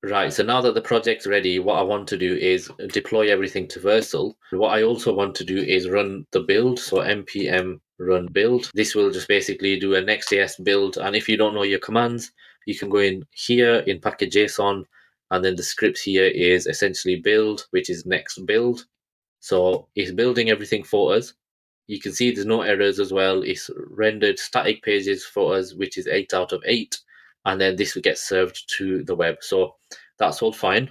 Right, so now that the project's ready, what I want to do is deploy everything to Vercel. What I also want to do is run the build, so npm run build. This will just basically do a Next.js build, and if you don't know your commands, you can go in here in package.json, and then the script here is essentially build, which is next build. So it's building everything for us. You can see there's no errors as well. It's rendered static pages for us, which is 8 out of 8. And then this will get served to the web. So that's all fine.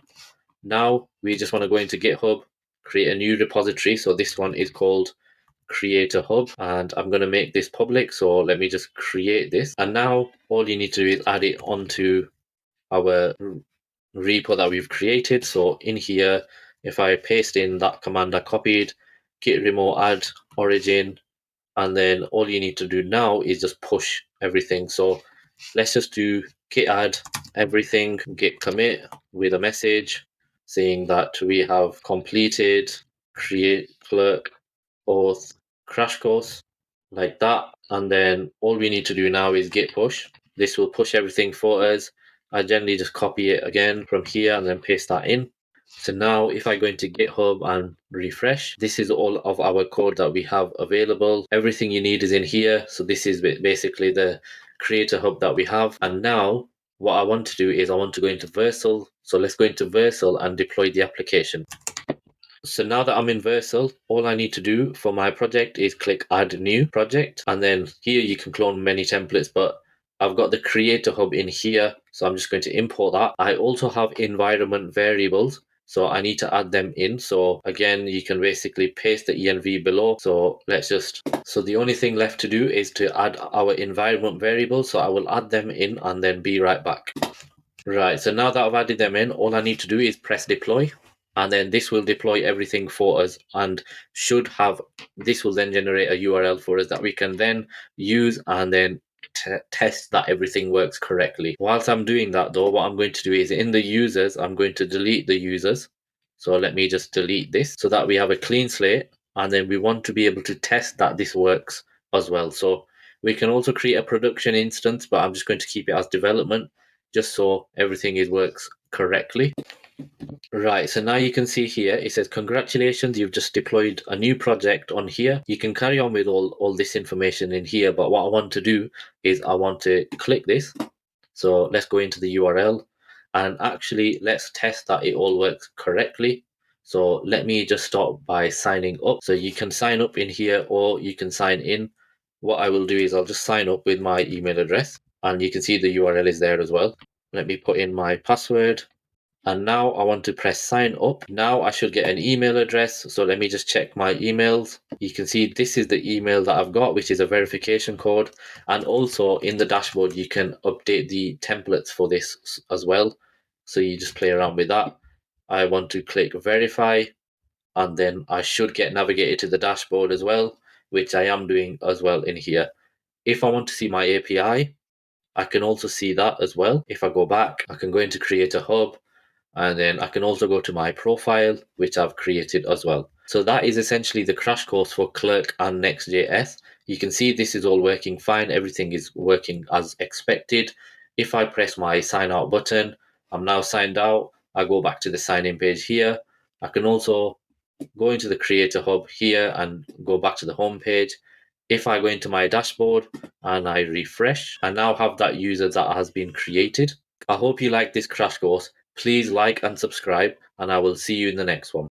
Now we just want to go into GitHub, create a new repository. So this one is called Creator Hub, and I'm going to make this public. So let me just create this. And now all you need to do is add it onto our repo that we've created. So in here, if I paste in that command I copied, git remote add origin, and then all you need to do now is just push everything. So let's just do git add everything, git commit with a message saying that we have completed create clerk auth crash course, like that. And then all we need to do now is git push. This will push everything for us. I generally just copy it again from here and then paste that in. So now if I go into GitHub and refresh, this is all of our code that we have available. Everything you need is in here. So this is basically the creator hub that we have. And now what I want to do is I want to go into Vercel. So let's go into Vercel and deploy the application. So now that I'm in Vercel, all I need to do for my project is click add new project. And then here you can clone many templates, but I've got the creator hub in here. So I'm just going to import that. I also have environment variables. So I need to add them in. So again, you can basically paste the env below. So so the only thing left to do is to add our environment variables. So I will add them in and then be right back. Right, so now that I've added them in, all I need to do is press deploy, and then this will deploy everything for us and this will then generate a URL for us that we can then use and then test that everything works correctly. Whilst I'm doing that though, what I'm going to do is in the users, I'm going to delete the users. So let me just delete this so that we have a clean slate, and then we want to be able to test that this works as well. So we can also create a production instance, but I'm just going to keep it as development just so everything works correctly. Right, so now you can see here, it says, congratulations, you've just deployed a new project on here. You can carry on with all this information in here, but what I want to do is I want to click this. So let's go into the URL and actually let's test that it all works correctly. So let me just start by signing up. So you can sign up in here or you can sign in. What I will do is I'll just sign up with my email address, and you can see the URL is there as well. Let me put in my password. And now I want to press sign up. Now I should get an email address. So let me just check my emails. You can see this is the email that I've got, which is a verification code. And also in the dashboard, you can update the templates for this as well. So you just play around with that. I want to click verify, and then I should get navigated to the dashboard as well, which I am doing as well in here. If I want to see my API, I can also see that as well. If I go back, I can go into Creator Hub, and then I can also go to my profile, which I've created as well. So that is essentially the crash course for Clerk and Next.js. You can see this is all working fine. Everything is working as expected. If I press my sign out button, I'm now signed out. I go back to the sign in page here. I can also go into the Creator Hub here and go back to the home page. If I go into my dashboard and I refresh, I now have that user that has been created. I hope you like this crash course. Please like and subscribe, and I will see you in the next one.